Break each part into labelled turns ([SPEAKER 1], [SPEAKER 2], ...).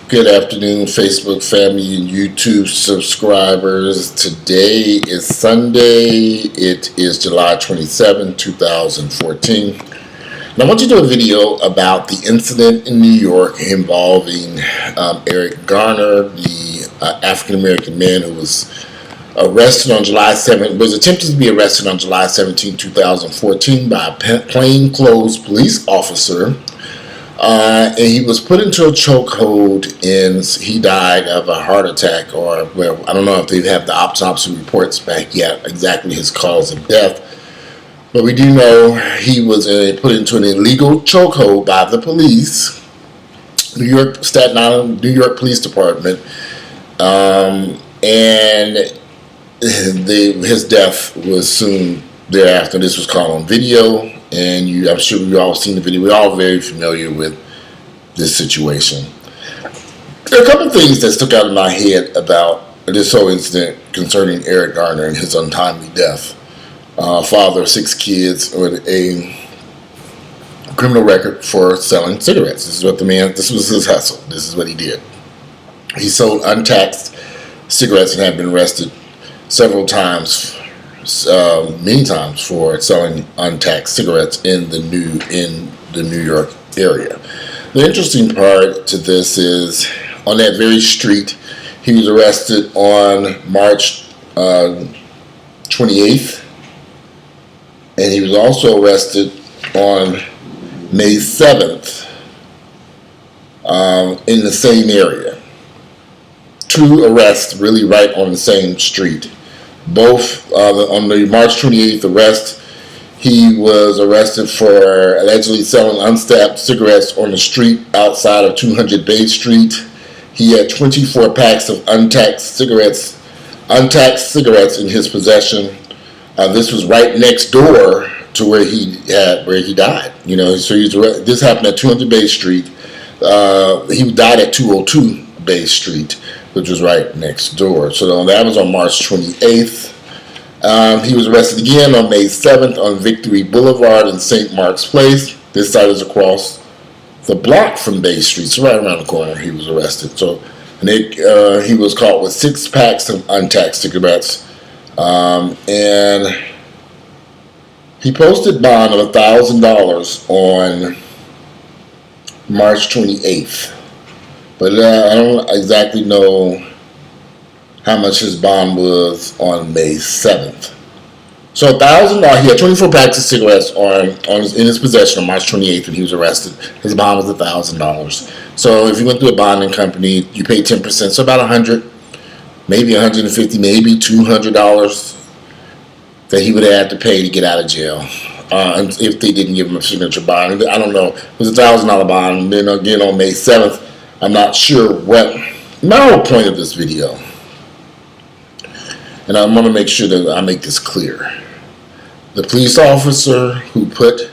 [SPEAKER 1] Good afternoon, Facebook family and YouTube subscribers. Today is Sunday. It is July 27, 2014. And I want to do a video about the incident in New York involving Eric Garner, the African-American man who was arrested on July 7th, was attempted to be arrested on July 17, 2014 by a plainclothes police officer. And he was put into a chokehold and he died of a heart attack, or, well, I don't know if they have the autopsy reports back yet, exactly his cause of death. But we do know he was put into an illegal chokehold by the police, New York, Staten Island, New York Police Department. And his death was soon thereafter. This was caught on video. And I'm sure we've all seen the video. We're all very familiar with this situation. There are a couple of things that stuck out in my head about this whole incident concerning Eric Garner and his untimely death. Father of 6 kids with a criminal record for selling cigarettes. This was his hustle. This is what he did. He sold untaxed cigarettes and had been arrested several times. Many times for selling untaxed cigarettes in the New York area. The interesting part to this is on that very street, he was arrested on March 28th, and he was also arrested on May 7th in the same area. 2 arrests really right on the same street. Both on the March 28th arrest, he was arrested for allegedly selling unstamped cigarettes on the street outside of 200 Bay Street. He had 24 packs of untaxed cigarettes in his possession. This was right next door to where he died. You know, so this happened at 200 Bay Street. He died at 202 Bay Street, which was right next door. So that was on March 28th. He was arrested again on May 7th on Victory Boulevard in St. Mark's Place. This side is across the block from Bay Street, so right around the corner he was arrested. So he was caught with 6 packs of untaxed cigarettes. And he posted bond of $1,000 on March 28th. But I don't exactly know how much his bond was on May 7th. So $1,000. He had 24 packs of cigarettes in his possession on March 28th when he was arrested. His bond was $1,000. So if you went through a bonding company, you pay 10%, so about $100, maybe $150, maybe $200 that he would have had to pay to get out of jail. If they didn't give him a signature bond, I don't know. It was a $1,000 bond. And then again on May 7th. I'm not sure what my whole point of this video, and I want to make sure that I make this clear. The police officer who put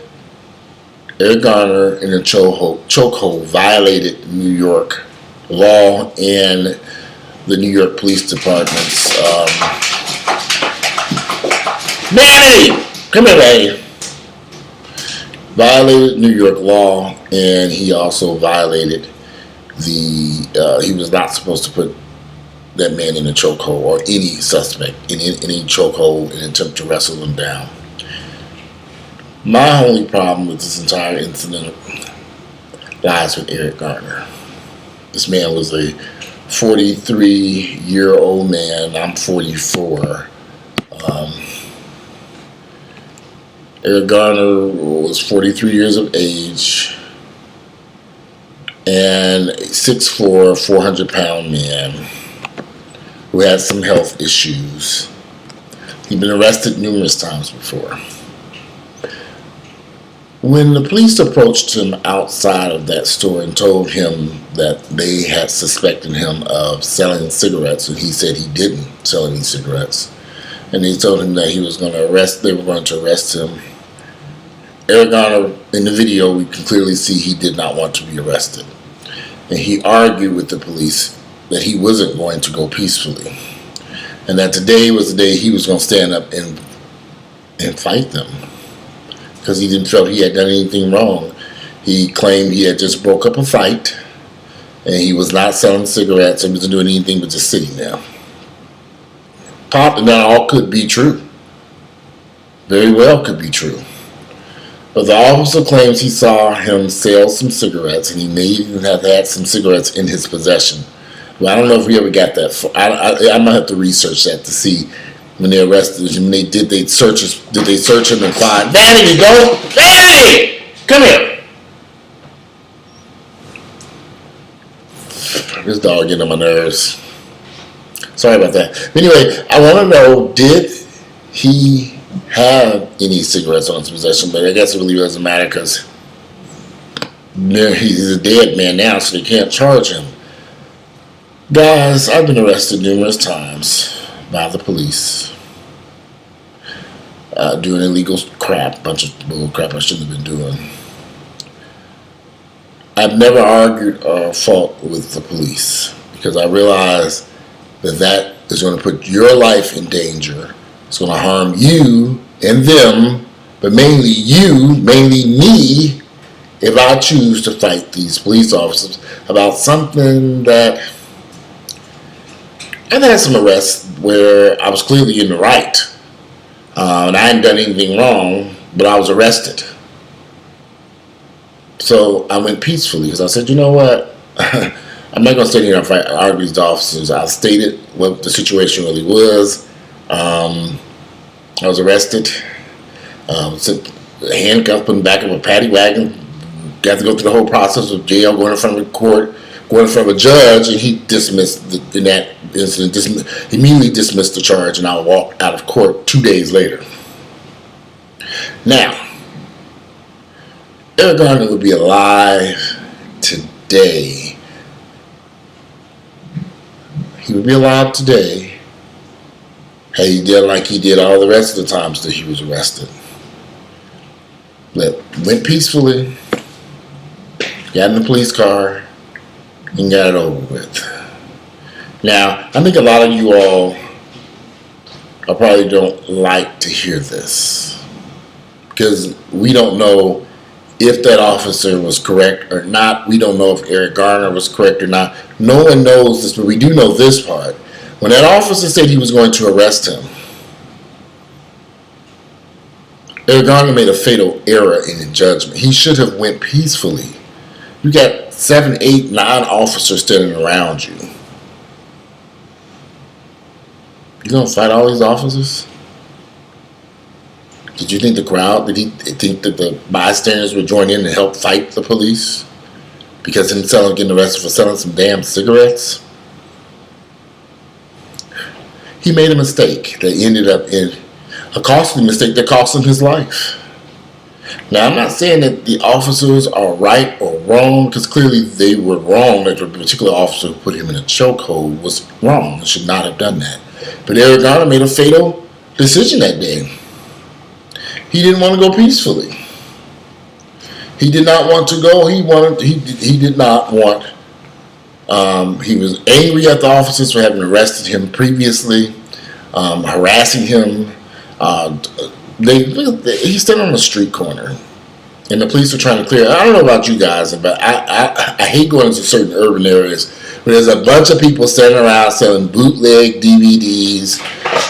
[SPEAKER 1] Eric Garner in a chokehold violated New York law and the New York Police Department's Manny, come here, baby. Violated New York law, and he also violated he was not supposed to put that man in a chokehold, or any suspect in any chokehold, in an attempt to wrestle him down. My only problem with this entire incident lies with Eric Garner. This man was a 43-year-old man. I'm 44. Eric Garner was 43 years of age and a 6'4", 400-pound man who had some health issues. He'd been arrested numerous times before. When the police approached him outside of that store and told him that they had suspected him of selling cigarettes, and he said he didn't sell any cigarettes, and they told him that they were going to arrest him, Eric Garner, in the video, we can clearly see he did not want to be arrested. And he argued with the police that he wasn't going to go peacefully, and that today was the day he was going to stand up and fight them, because he didn't feel he had done anything wrong. He claimed he had just broke up a fight, and he was not selling cigarettes. He wasn't doing anything but just sitting there. That all could be true. Very well could be true. But the officer claims he saw him sell some cigarettes, and he may even have had some cigarettes in his possession. Well, I don't know if we ever got that far. I might have to research that to see when they arrested him. Did they search him and find Vanity? Go, Vanity, come here. This dog getting on my nerves. Sorry about that. Anyway, I want to know, did he have any cigarettes on his possession? But I guess it really doesn't matter because he's a dead man now, so they can't charge him. Guys, I've been arrested numerous times by the police doing illegal crap, bunch of bull crap I shouldn't have been doing. I've never argued or fought with the police because I realize that is going to put your life in danger. It's going to harm you and them, but mainly me, if I choose to fight these police officers about something that I've had some arrests where I was clearly in the right, and I hadn't done anything wrong, but I was arrested. So I went peacefully because I said, you know what? I'm not going to stand here and argue with these officers. I stated what the situation really was. I was arrested, handcuffed, put in the back of a paddy wagon, got to go through the whole process of jail, going in front of a court, going in front of a judge, and he dismissed, in that incident, immediately dismissed the charge, and I walked out of court 2 days later. Now, Eric Garner would be alive today. He would be alive today had he did like he did all the rest of the times that he was arrested. Went peacefully, got in the police car, and got it over with. Now, I think a lot of you all probably don't like to hear this because we don't know if that officer was correct or not. We don't know if Eric Garner was correct or not. No one knows this, but we do know this part. When that officer said he was going to arrest him, Eric Garner made a fatal error in the judgment. He should have went peacefully. You got 7, 8, 9 officers standing around you. You gonna fight all these officers? Did you think the crowd, did he think that the bystanders would join in and help fight the police? Because him getting arrested for selling some damn cigarettes? He made a mistake that ended up in a costly mistake that cost him his life. Now, I'm not saying that the officers are right or wrong, because clearly they were wrong. That the particular officer who put him in a chokehold was wrong and should not have done that. But Eric Garner made a fatal decision that day. He didn't want to go peacefully. He did not want to go. He did not want. He was angry at the officers for having arrested him previously, harassing him. He's standing on a street corner, and the police are trying to clear. I don't know about you guys, but I hate going into certain urban areas where there's a bunch of people standing around selling bootleg DVDs,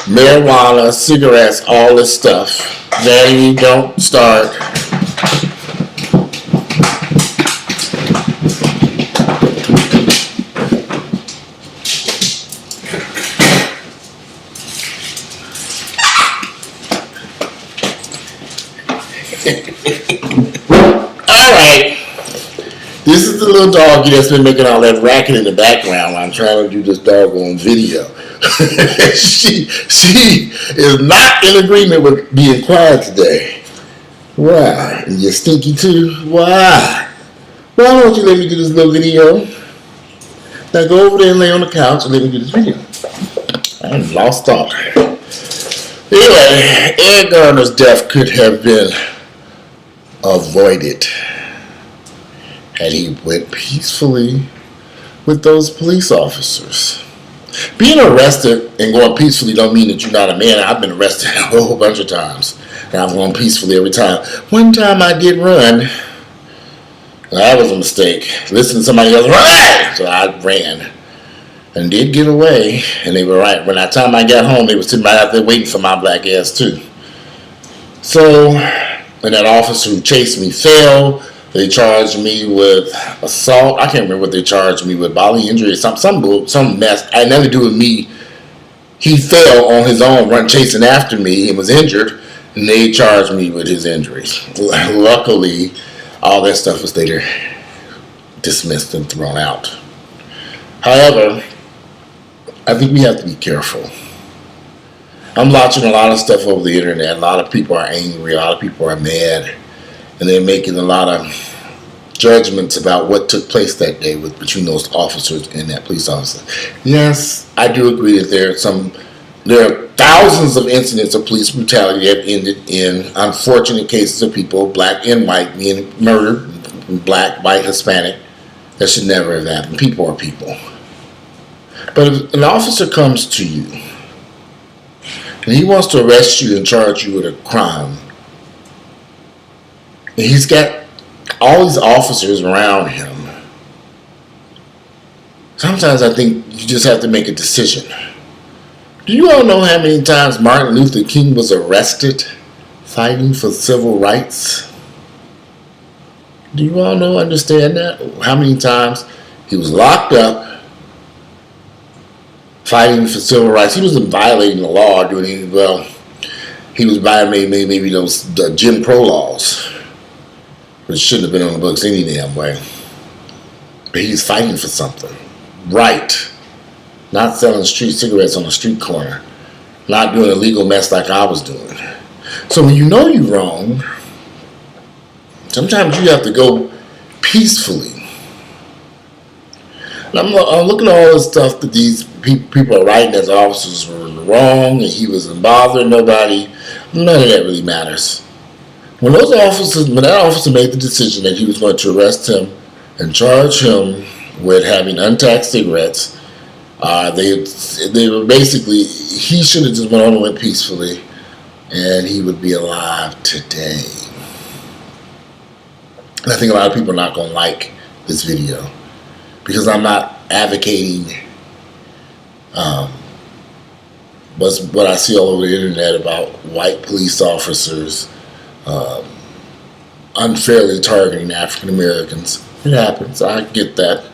[SPEAKER 1] marijuana, cigarettes, all this stuff. Danny, don't start. Alright. This is the little doggy that's been making all that racket in the background while I'm trying to do this doggone video. She is not in agreement with being quiet today. Why? You stinky too? Why? Why don't you let me do this little video? Now go over there and lay on the couch and let me do this video. I'm lost thought. Anyway, Eric Garner's death could have been avoided had he went peacefully with those police officers. Being arrested and going peacefully don't mean that you're not a man. I've been arrested a whole bunch of times, and I've gone peacefully every time. One time I did run That was a mistake. Listen to somebody else, run! So I ran and did get away. And they were right. When that time I got home, they were sitting right out there waiting for my black ass too. So, and that officer who chased me fell. They charged me with assault. I can't remember what they charged me with, bodily injury or some mess. It had nothing to do with me. He fell on his own, run chasing after me, and was injured. And they charged me with his injuries. Luckily, all that stuff was later dismissed and thrown out. However, I think we have to be careful. I'm watching a lot of stuff over the internet. A lot of people are angry. A lot of people are mad. And they're making a lot of judgments about what took place that day between those officers and that police officer. Yes, I do agree that there are thousands of incidents of police brutality that have ended in unfortunate cases of people, black and white, being murdered, black, white, Hispanic. That should never have happened. People are people. But if an officer comes to you and he wants to arrest you and charge you with a crime, and he's got all these officers around him, sometimes I think you just have to make a decision. Do you all know how many times Martin Luther King was arrested fighting for civil rights? Do you all understand that? How many times he was locked up fighting for civil rights? He wasn't violating the law doing anything. Well, he was violating maybe those Jim Crow laws, which shouldn't have been on the books any damn way. But he's fighting for something. Right. Not selling street cigarettes on a street corner. Not doing a legal mess like I was doing. So when you know you're wrong, sometimes you have to go peacefully. And I'm looking at all the stuff that these people are writing as officers were wrong and he wasn't bothering nobody. None of that really matters. When that officer made the decision that he was going to arrest him and charge him with having untaxed cigarettes, they were basically, he should have just went on and went peacefully, and he would be alive today. And I think a lot of people are not going to like this video because I'm not advocating what I see all over the internet about white police officers unfairly targeting African Americans. It happens. I get that.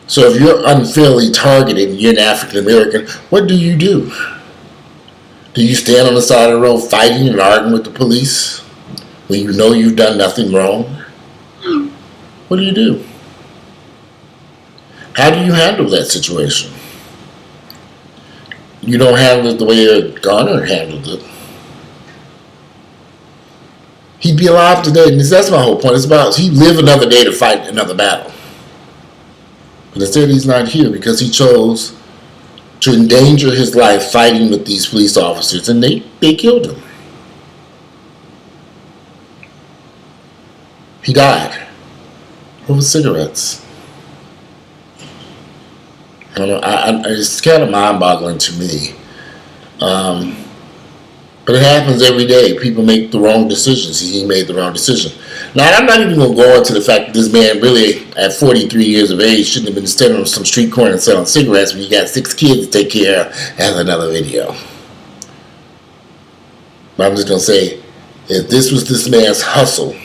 [SPEAKER 1] So if you're unfairly targeted and you're an African American, what do you do? Do you stand on the side of the road fighting and arguing with the police when you know you've done nothing wrong? What do you do? How do you handle that situation? You don't handle it the way Garner handled it. He'd be alive today, and that's my whole point. It's about he'd live another day to fight another battle. But instead he's not here because he chose to endanger his life fighting with these police officers, and they killed him. He died over cigarettes. I don't know, it's kind of mind-boggling to me. But it happens every day. People make the wrong decisions. He made the wrong decision. Now, I'm not even going to go into the fact that this man really, at 43 years of age, shouldn't have been standing on some street corner and selling cigarettes when you got 6 kids to take care of. That's another video. But I'm just going to say, if this was this man's hustle,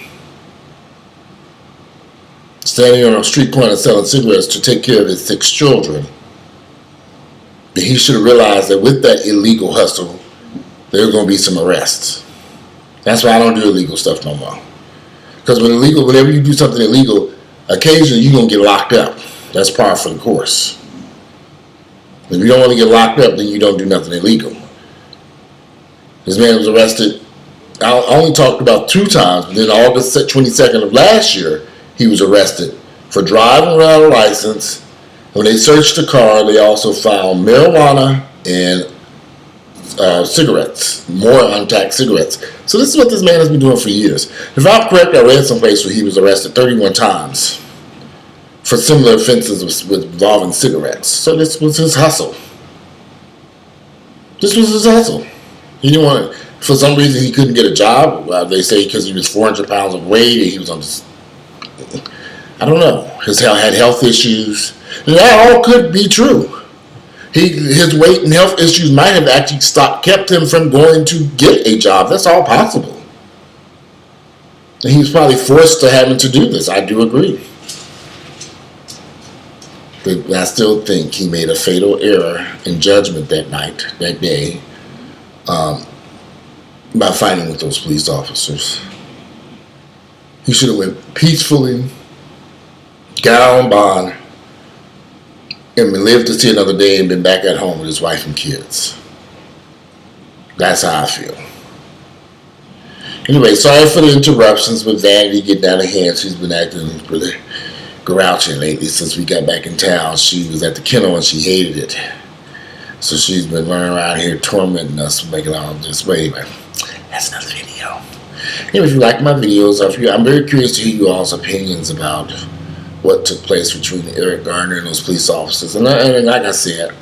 [SPEAKER 1] standing on a street corner selling cigarettes to take care of his 6 children, then he should have realized that with that illegal hustle, there's going to be some arrests. That's why I don't do illegal stuff no more. Because whenever you do something illegal, occasionally you're going to get locked up. That's par for the course. If you don't want to get locked up, then you don't do nothing illegal. This man was arrested, I only talked about 2 times, but then August 22nd of last year, he was arrested for driving without a license. When they searched the car, they also found marijuana and cigarettes, more untaxed cigarettes. So this is what this man has been doing for years. If I'm correct, I read someplace where he was arrested 31 times for similar offenses involving cigarettes. So this was his hustle. This was his hustle. He didn't want to, for some reason he couldn't get a job. They say because he was 400 pounds of weight and he was on this. I don't know. His had health issues. And that all could be true. His weight and health issues might have actually kept him from going to get a job. That's all possible. And he was probably forced to having to do this. I do agree. But I still think he made a fatal error in judgment that day, by fighting with those police officers. He should have went peacefully, got on bond, and lived to see another day and been back at home with his wife and kids. That's how I feel. Anyway, sorry for the interruptions with Vanity getting out of hand. She's been acting really grouchy lately since we got back in town. She was at the kennel and she hated it. So she's been running around here tormenting us, making all this. But anyway, that's another video. Anyway, if you like my videos, I'm very curious to hear you all's opinions about what took place between Eric Garner and those police officers. And like I said,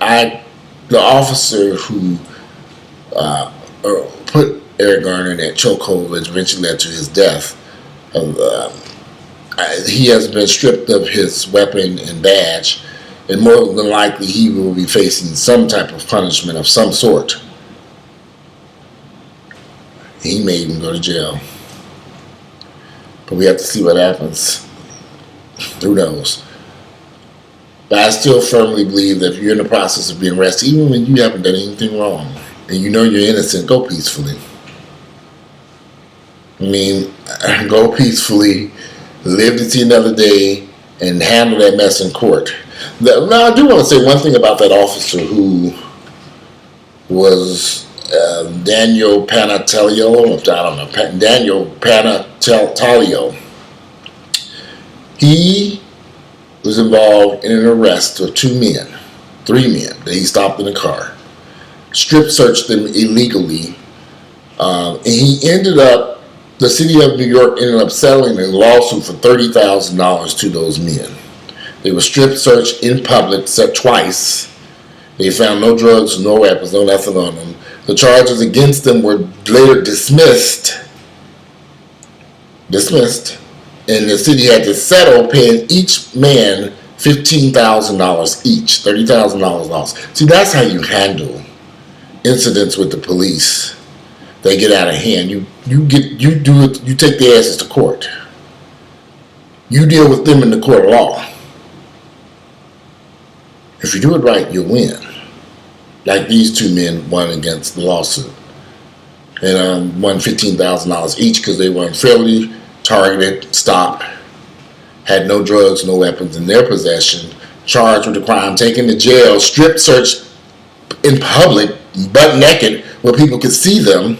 [SPEAKER 1] the officer who put Eric Garner in that chokehold, which eventually led to his death, he has been stripped of his weapon and badge, and more than likely he will be facing some type of punishment of some sort. He may even go to jail. But we have to see what happens. Who knows? But I still firmly believe that if you're in the process of being arrested, even when you haven't done anything wrong, and you know you're innocent, go peacefully. I mean, go peacefully, live to see another day, and handle that mess in court. Now, I do want to say one thing about that officer who was Daniel Pantaleo. I don't know, Daniel Pantaleo. He was involved in an arrest of three men that he stopped in a car, strip searched them illegally, and the city of New York ended up settling a lawsuit for $30,000 to those men. They were strip searched in public twice. They found no drugs, no weapons, no nothing on them. The charges against them were later dismissed, and the city had to settle, paying each man $15,000 each, $30,000 loss. See, that's how you handle incidents with the police. They get out of hand. You take their asses to court. You deal with them in the court of law. If you do it right, you'll win. Like these two men won against the lawsuit. And won $15,000 each because they were unfairly targeted, stopped, had no drugs, no weapons in their possession, charged with the crime, taken to jail, strip searched in public, butt naked, where people could see them.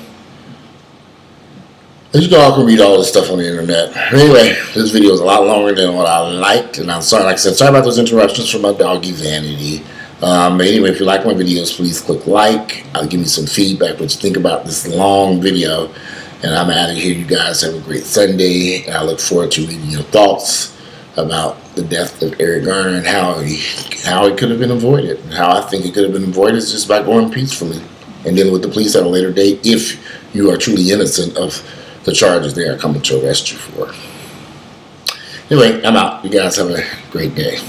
[SPEAKER 1] And you all can read all this stuff on the internet. Anyway, this video is a lot longer than what I liked, and I'm sorry, like I said, sorry about those interruptions from my doggy Vanity. But anyway, if you like my videos, please click like. I'll give me some feedback, what you think about this long video. And I'm out of here. You guys have a great Sunday, and I look forward to reading your thoughts about the death of Eric Garner and how it could have been avoided. And how I think it could have been avoided is just by going peacefully and dealing with the police at a later date if you are truly innocent of the charges they are coming to arrest you for. Anyway, I'm out. You guys have a great day.